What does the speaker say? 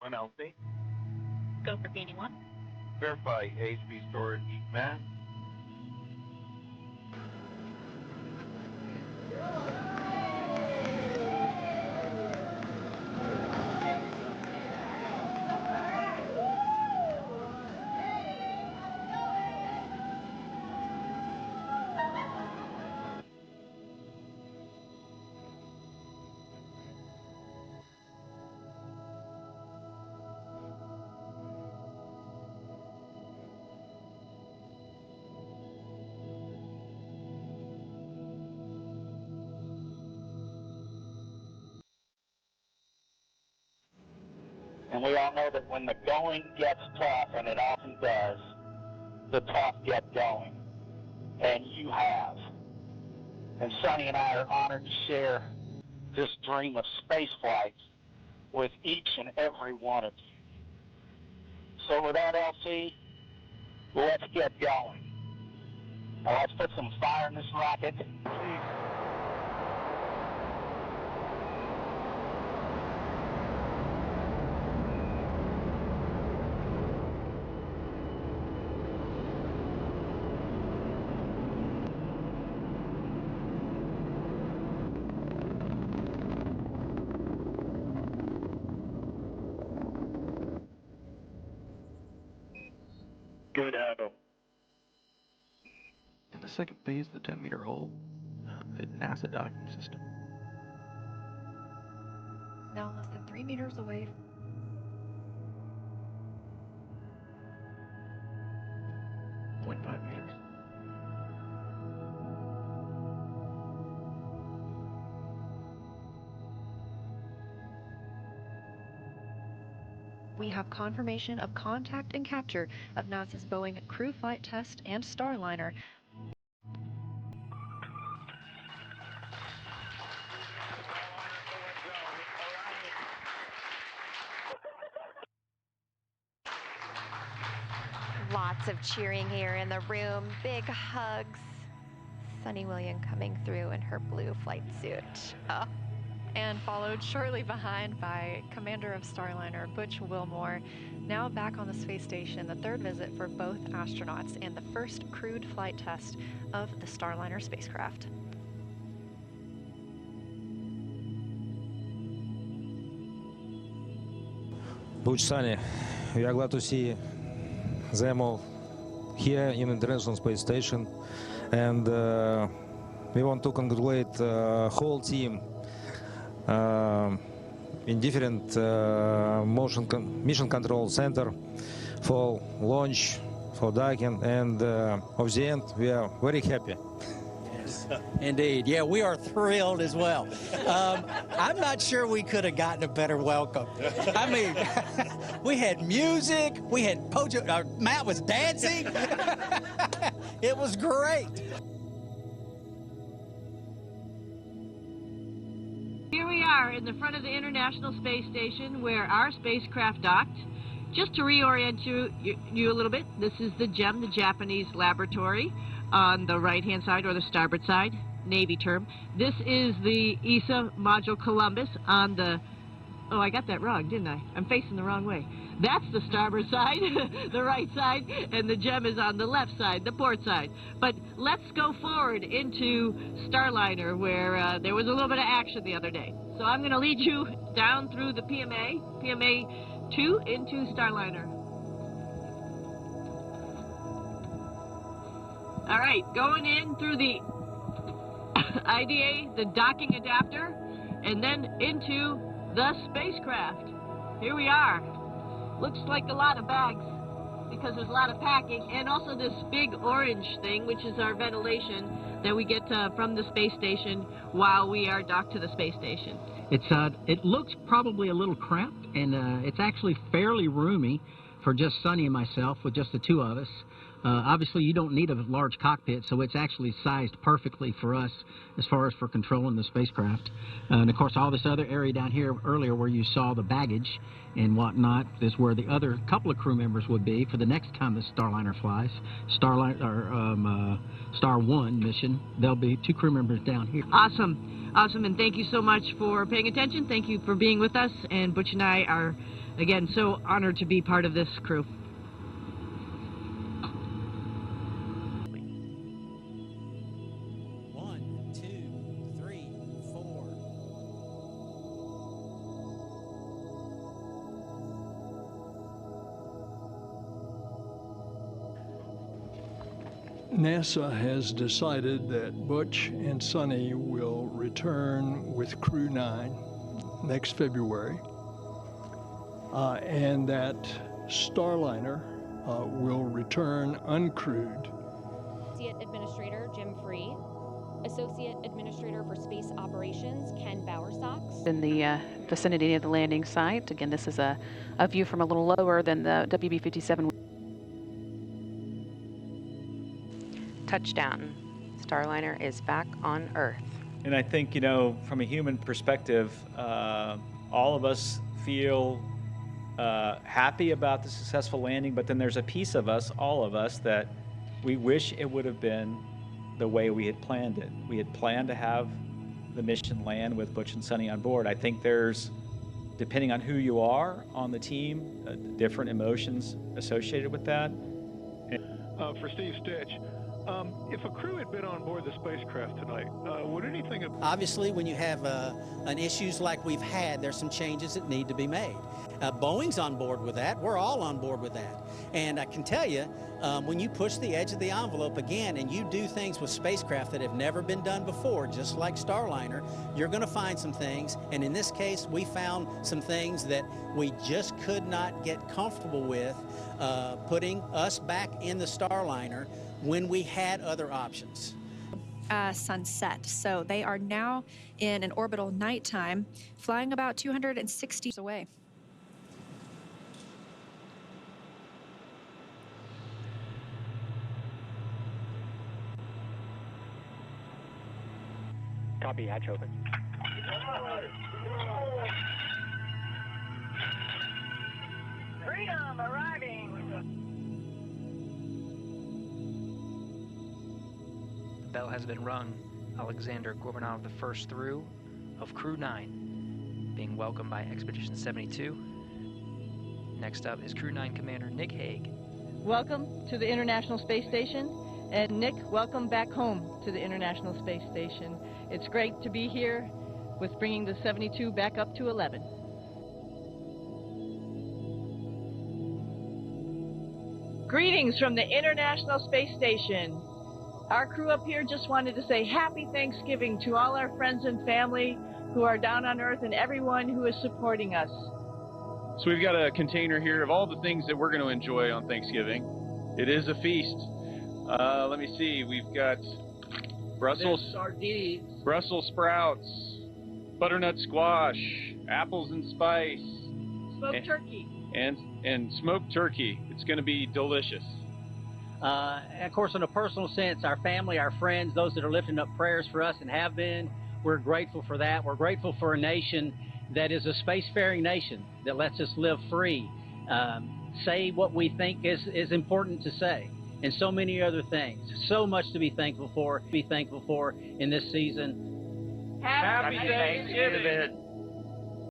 One LC. Go for BD1. Verify HP storage mass. And we all know that when the going gets tough, and it often does, the tough get going. And you have. And Sonny and I are honored to share this dream of spaceflight with each and every one of you. So with that, LC, let's get going. Now let's put some fire in this rocket. Good Adam. In the second phase of the 10-meter hole, the NASA docking system. Now less than 3 meters away. .5 meters. We have confirmation of contact and capture of NASA's Boeing crew flight test and Starliner. Lots of cheering here in the room, big hugs. Sunny William coming through in her blue flight suit. Oh. And followed shortly behind by Commander of Starliner, Butch Wilmore, now back on the space station, the third visit for both astronauts and the first crewed flight test of the Starliner spacecraft. Butch, Sunny, we are glad to see them all here in International Space Station, and we want to congratulate the whole team in different mission control center for launch, for docking, and of the end, we are very happy. Yes, indeed. Yeah, we are thrilled as well. I'm not sure we could have gotten a better welcome. I mean, we had music, we had Pojo, Matt was dancing. It was great. Here we are in the front of the International Space Station where our spacecraft docked. Just to reorient you a little bit, this is the GEM, the Japanese laboratory, on the right-hand side or the starboard side, Navy term. This is the ESA module Columbus on the, oh, I got that wrong, didn't I? I'm facing the wrong way. That's the starboard side, the right side, and the GEM is on the left side, the port side. But let's go forward into Starliner, where there was a little bit of action the other day. So I'm going to lead you down through the PMA 2 into Starliner. All right, going in through the IDA, the docking adapter, and then into the spacecraft. Here we are. Looks like a lot of bags because there's a lot of packing, and also this big orange thing, which is our ventilation that we get from the space station while we are docked to the space station. It looks probably a little cramped, and it's actually fairly roomy for just Sunny and myself, with just the two of us. Obviously, you don't need a large cockpit, so it's actually sized perfectly for us as far as for controlling the spacecraft. And of course, all this other area down here earlier where you saw the baggage and whatnot is where the other couple of crew members would be for the next time the Starliner flies. Star 1 mission, there'll be 2 crew members down here. Awesome. Awesome, and thank you so much for paying attention. Thank you for being with us, and Butch and I are, again, so honored to be part of this crew. NASA has decided that Butch and Suni will return with Crew 9 next February, and that Starliner will return uncrewed. Associate Administrator Jim Free, Associate Administrator for Space Operations Ken Bowersox. In the vicinity of the landing site, again, this is a view from a little lower than the WB-57. Touchdown. Starliner is back on Earth. And I think, you know, from a human perspective, all of us feel happy about the successful landing, but then there's a piece of us, all of us, that we wish it would have been the way we had planned it. We had planned to have the mission land with Butch and Suni on board. I think there's, depending on who you are on the team, different emotions associated with that. For Steve Stitch, if a crew had been on board the spacecraft tonight, would anything have... Obviously, when you have an issues like we've had, there's some changes that need to be made. Boeing's on board with that. We're all on board with that. And I can tell you, when you push the edge of the envelope again and you do things with spacecraft that have never been done before, just like Starliner, you're going to find some things. And in this case, we found some things that we just could not get comfortable with putting us back in the Starliner when we had other options. Sunset. So they are now in an orbital nighttime, flying about 260 away. Copy, hatch open. Freedom arriving! The bell has been rung. Alexander Gorbanov, the first through of Crew 9, being welcomed by Expedition 72. Next up is Crew 9 Commander Nick Hague. Welcome to the International Space Station, and Nick, welcome back home to the International Space Station. It's great to be here with bringing the 72 back up to 11. Greetings from the International Space Station. Our crew up here just wanted to say happy Thanksgiving to all our friends and family who are down on Earth and everyone who is supporting us. So we've got a container here of all the things that we're going to enjoy on Thanksgiving. It is a feast. Let me see. We've got Brussels sprouts, butternut squash, apples and spice, smoked turkey, and smoked turkey. It's going to be delicious. And of course, in a personal sense, our family, our friends, those that are lifting up prayers for us and have been, we're grateful for that. We're grateful for a nation that is a spacefaring nation that lets us live free, say what we think is important to say, and so many other things. So much to be thankful for in this season. Happy Thanksgiving!